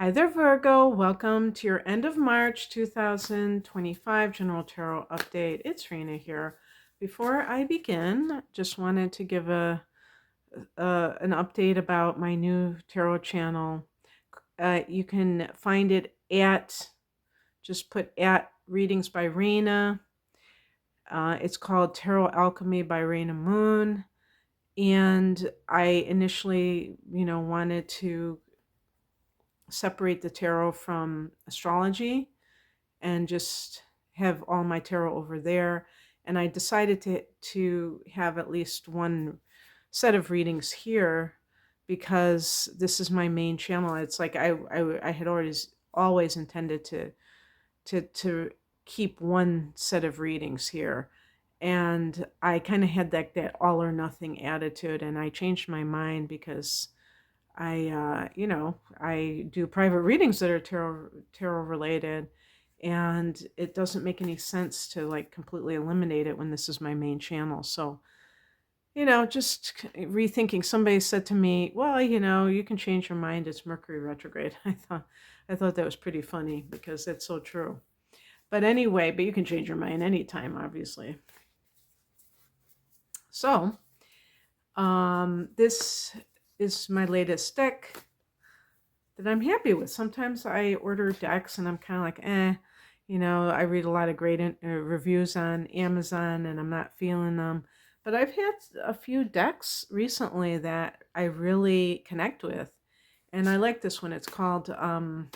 Hi there, Virgo. Welcome to your end of March 2025 General Tarot Update. It's Rena here. Before I begin, just wanted to give an update about my new tarot channel. You can find it just put at Readings by Rena. It's called Tarot Alchemy by Rena Moon. And I initially, wanted to separate the tarot from astrology and just have all my tarot over there. And I decided to have at least one set of readings here because this is my main channel. It's like I had always intended to keep one set of readings here. And I kind of had that all or nothing attitude, and I changed my mind because I do private readings that are tarot related, and it doesn't make any sense to like completely eliminate it when this is my main channel. So, just rethinking. Somebody said to me, "Well, you can change your mind. It's Mercury retrograde." I thought that was pretty funny because that's so true. But anyway, but you can change your mind anytime, obviously. So, this is my latest deck that I'm happy with. Sometimes I order decks and I'm kind of like, I read a lot of great reviews on Amazon and I'm not feeling them. But I've had a few decks recently that I really connect with. And I like this one. It's called, what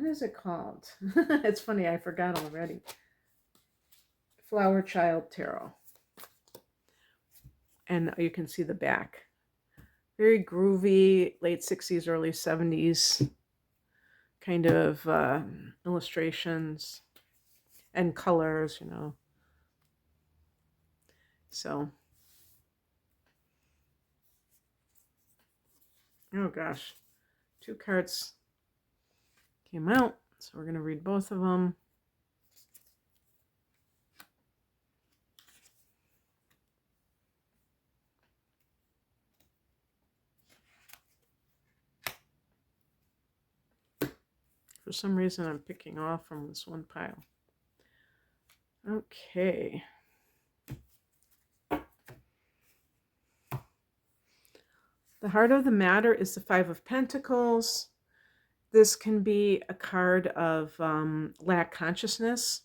is it called? It's funny, I forgot already. Flower Child Tarot. And you can see the back. Very groovy, late 60s, early 70s kind of illustrations and colors, So, oh gosh, 2 cards came out, so we're going to read both of them. For some reason, I'm picking off from this one pile. Okay. The heart of the matter is the Five of Pentacles. This can be a card of lack consciousness,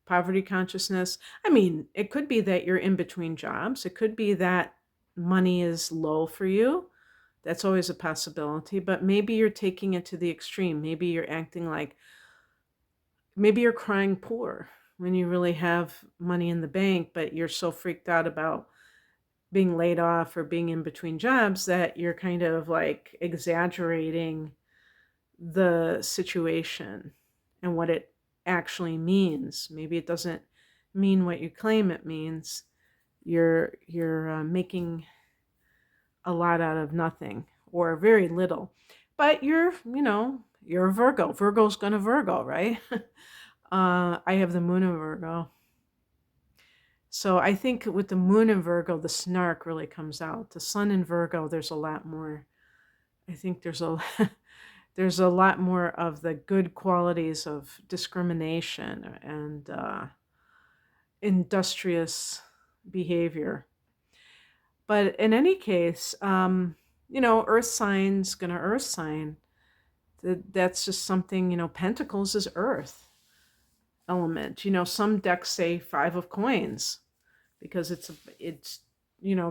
poverty consciousness. I mean, it could be that you're in between jobs. It could be that money is low for you. That's always a possibility. But maybe you're taking it to the extreme. Maybe you're acting like, maybe you're crying poor when you really have money in the bank, but you're so freaked out about being laid off or being in between jobs that you're kind of like exaggerating the situation and what it actually means. Maybe it doesn't mean what you claim it means. You're making a lot out of nothing or very little. But you're a Virgo. Virgo's gonna Virgo, right? I have the moon in Virgo. So I think with the moon in Virgo, the snark really comes out. The sun in Virgo, there's a lot more. I think there's there's a lot more of the good qualities of discrimination and industrious behavior. But in any case, earth sign's gonna earth sign. That's just something, Pentacles is earth element. Some decks say 5 of coins because it's it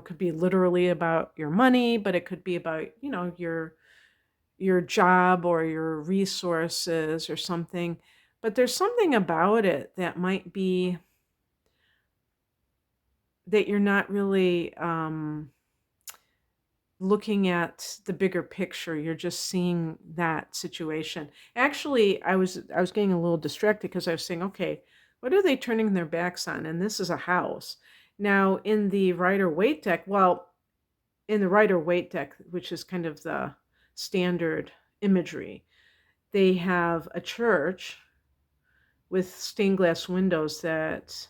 could be literally about your money, but it could be about, your job or your resources or something. But there's something about it that might be that you're not really looking at the bigger picture. You're just seeing that situation. Actually, I was getting a little distracted because I was saying, okay, what are they turning their backs on? And this is a house. Now, in the Rider-Waite deck, in the Rider-Waite deck, which is kind of the standard imagery, they have a church with stained glass windows that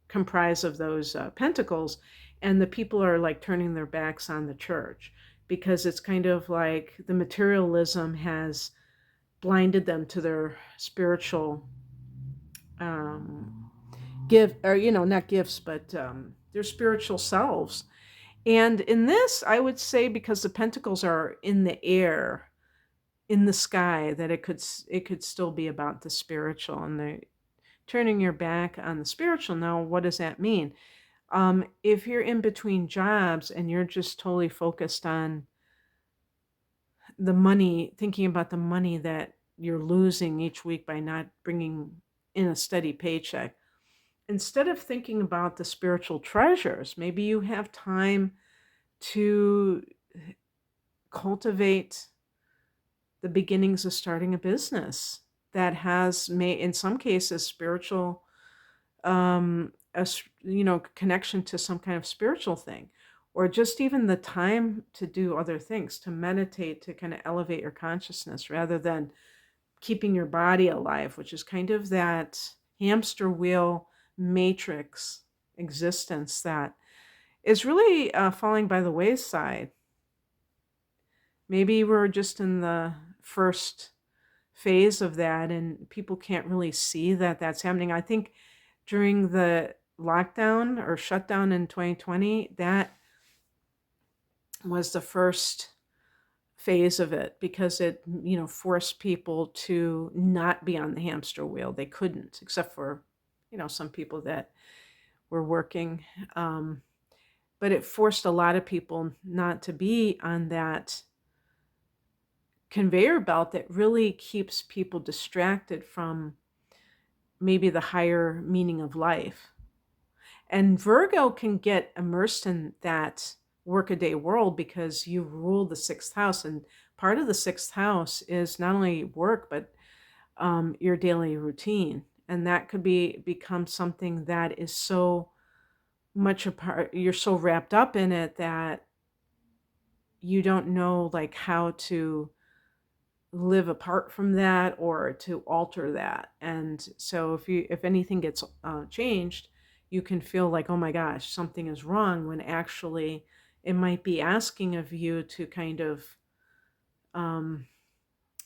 comprise of those pentacles, and the people are like turning their backs on the church. because it's kind of like the materialism has blinded them to their spiritual um, give, or not gifts, but their spiritual selves. And in this, I would say, because the pentacles are in the air, in the sky, that it could still be about the spiritual, and the turning your back on the spiritual. Now, what does that mean? If you're in between jobs and you're just totally focused on the money, thinking about the money that you're losing each week by not bringing in a steady paycheck, instead of thinking about the spiritual treasures, maybe you have time to cultivate the beginnings of starting a business that has, may in some cases, spiritual connection to some kind of spiritual thing, or just even the time to do other things, to meditate, to kind of elevate your consciousness rather than keeping your body alive, which is kind of that hamster wheel matrix existence that is really falling by the wayside. Maybe we're just in the first phase of that and people can't really see that that's happening. I think during the lockdown or shutdown in 2020, that was the first phase of it, because it forced people to not be on the hamster wheel. They couldn't, except for some people that were working, but it forced a lot of people not to be on that conveyor belt that really keeps people distracted from maybe the higher meaning of life. And Virgo can get immersed in that workaday world because you rule the sixth house. And part of the sixth house is not only work, but your daily routine. And that could become something that is so much a part, you're so wrapped up in it that you don't know like how to live apart from that or to alter that. And so if anything gets changed, you can feel like, oh my gosh, something is wrong, when actually it might be asking of you to kind of um,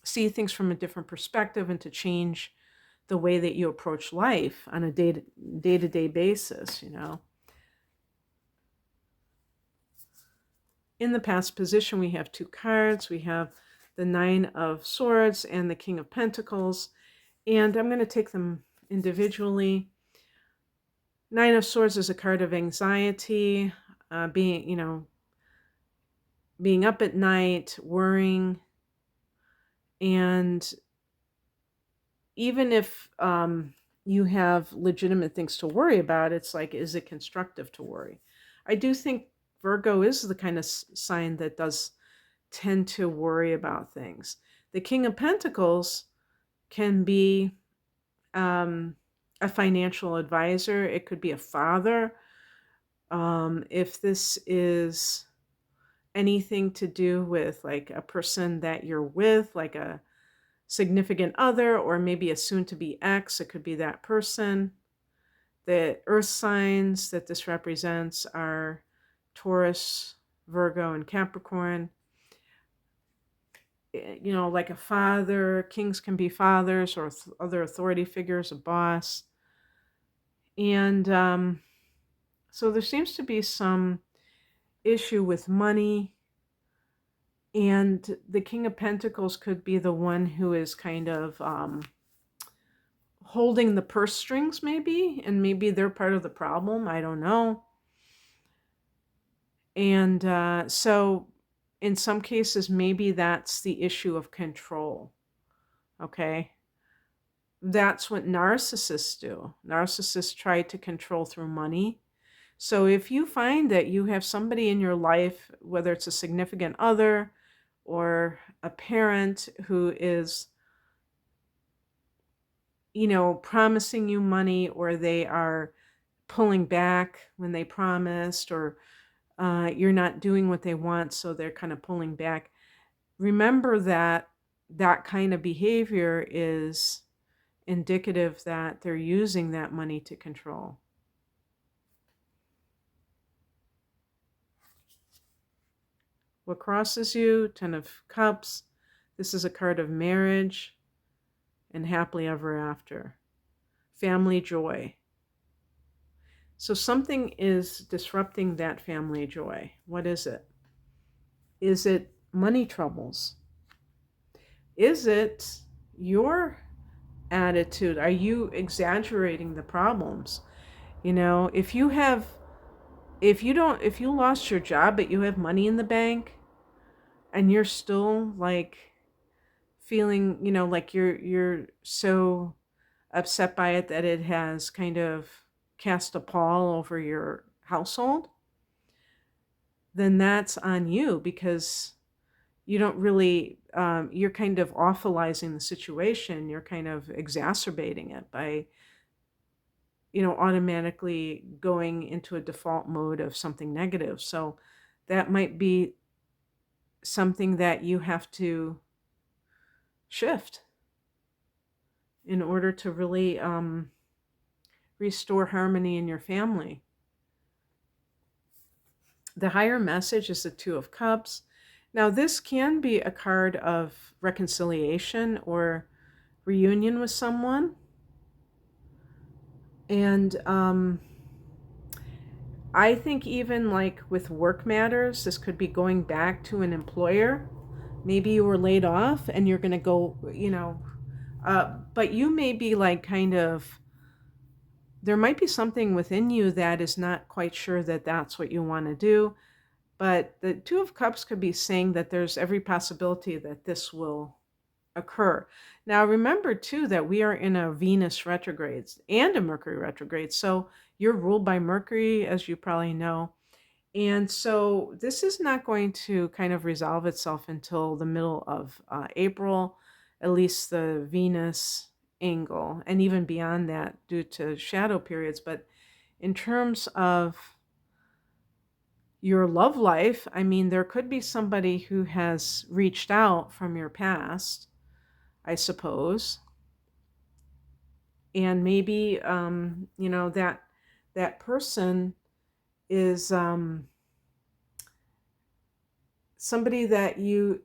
see things from a different perspective and to change the way that you approach life on a day-to-day basis. In the past position, we have two cards. We have the Nine of Swords and the King of Pentacles. And I'm going to take them individually. Nine of Swords is a card of anxiety, being up at night, worrying. And even if you have legitimate things to worry about, it's like, is it constructive to worry? I do think Virgo is the kind of sign that does tend to worry about things. The King of Pentacles can be a financial advisor. It could be a father. If this is anything to do with like a person that you're with, like a significant other, or maybe a soon-to-be ex, it could be that person. The earth signs that this represents are Taurus, Virgo, and Capricorn. Like a father, kings can be fathers or other authority figures, a boss. And so there seems to be some issue with money. And the King of Pentacles could be the one who is kind of holding the purse strings, maybe. And maybe they're part of the problem. I don't know. And so in some cases, maybe that's the issue of control. Okay. That's what narcissists do. Narcissists try to control through money. So if you find that you have somebody in your life, whether it's a significant other or a parent, who is, promising you money, or they are pulling back when they promised, or you're not doing what they want, so they're kind of pulling back. Remember that that kind of behavior is indicative that they're using that money to control. What crosses you? Ten of Cups. This is a card of marriage and happily ever after. Family joy. So something is disrupting that family joy. What is it? Is it money troubles? Is it your attitude? Are you exaggerating the problems? You know, if you have, if you lost your job but you have money in the bank and you're still like feeling, like you're so upset by it that it has kind of cast a pall over your household, then that's on you, because you don't really, you're kind of awfulizing the situation. You're kind of exacerbating it by, automatically going into a default mode of something negative. So that might be something that you have to shift in order to really restore harmony in your family. The higher message is the Two of Cups. Now, this can be a card of reconciliation or reunion with someone. And I think even like with work matters, this could be going back to an employer. Maybe you were laid off and you're going to go, but you may be like kind of, there might be something within you that is not quite sure that that's what you want to do. But the Two of Cups could be saying that there's every possibility that this will occur. Now, remember too that we are in a Venus retrograde and a Mercury retrograde. So you're ruled by Mercury, as you probably know. And so this is not going to kind of resolve itself until the middle of April, at least the Venus angle, and even beyond that due to shadow periods. But in terms of your love life, I mean, there could be somebody who has reached out from your past, I suppose. And maybe, that person is somebody that you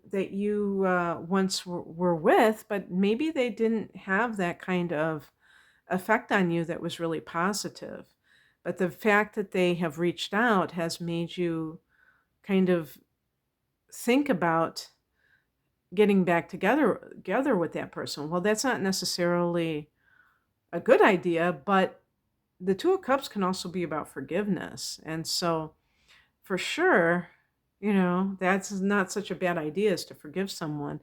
once were with, but maybe they didn't have that kind of effect on you that was really positive. But the fact that they have reached out has made you kind of think about getting back together with that person. Well, that's not necessarily a good idea, but the Two of Cups can also be about forgiveness. And so for sure, that's not such a bad idea as to forgive someone.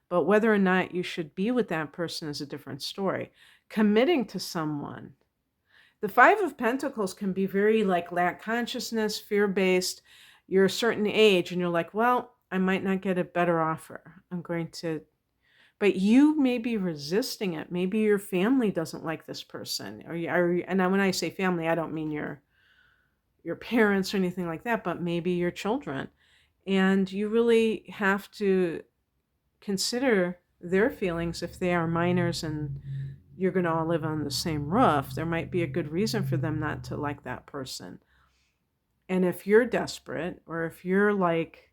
But whether or not you should be with that person is a different story. Committing to someone. The Five of Pentacles can be very like lack consciousness, fear-based. You're a certain age and you're like, well, I might not get a better offer. But you may be resisting it. Maybe your family doesn't like this person. And when I say family, I don't mean your parents or anything like that, but maybe your children. And you really have to consider their feelings if they are minors and you're going to all live on the same roof. There might be a good reason for them not to like that person. And if you're desperate, or if you're like,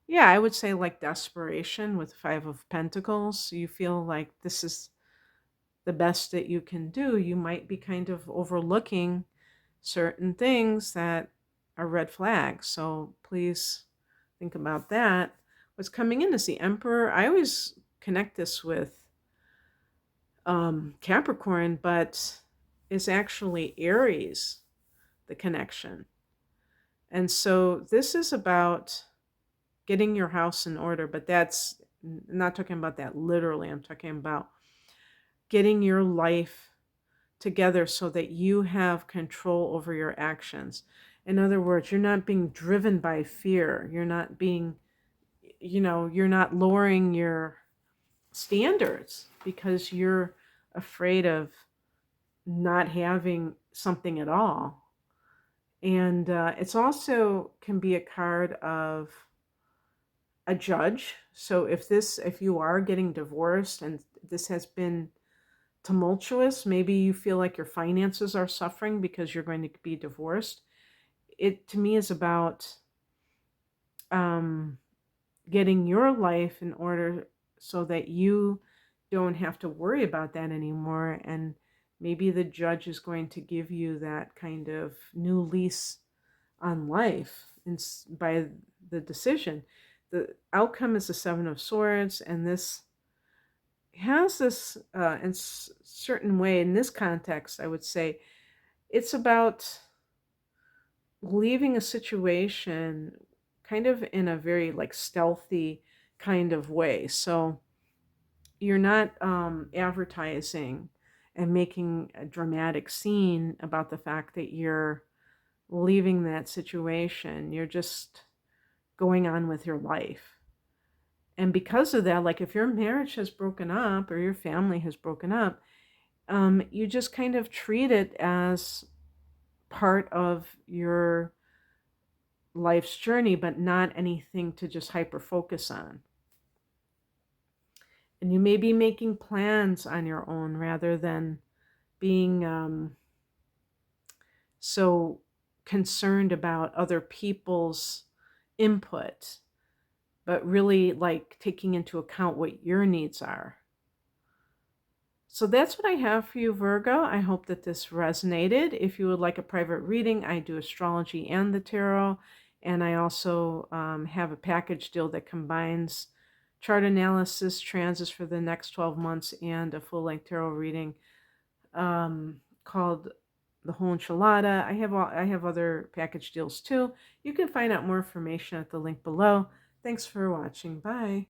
yeah, I would say like desperation with Five of Pentacles, you feel like this is the best that you can do, you might be kind of overlooking certain things that are red flags. So please think about that. What's coming in is the Emperor. I always connect this with Capricorn, but it's actually Aries, the connection. And so this is about getting your house in order, but that's I'm not talking about that literally. I'm talking about getting your life together so that you have control over your actions. In other words, you're not being driven by fear. You're not being, you're not lowering your standards because you're afraid of not having something at all. And it's also can be a card of a judge. So if you are getting divorced and this has been tumultuous, maybe you feel like your finances are suffering because you're going to be divorced. It to me is about getting your life in order so that you don't have to worry about that anymore. And maybe the judge is going to give you that kind of new lease on life by the decision. The outcome is the Seven of Swords, and this has this, in certain way, in this context, I would say it's about leaving a situation kind of in a very like stealthy kind of way. So you're not advertising and making a dramatic scene about the fact that you're leaving that situation. You're just going on with your life. And because of that, like if your marriage has broken up or your family has broken up, you just kind of treat it as part of your life's journey, but not anything to just hyper focus on. And you may be making plans on your own rather than being so concerned about other people's input, but really like taking into account what your needs are. So that's what I have for you, Virgo. I hope that this resonated. If you would like a private reading, I do astrology and the tarot. And I also have a package deal that combines chart analysis, transits for the next 12 months, and a full-length tarot reading called The Whole Enchilada. I have other package deals too. You can find out more information at the link below. Thanks for watching. Bye.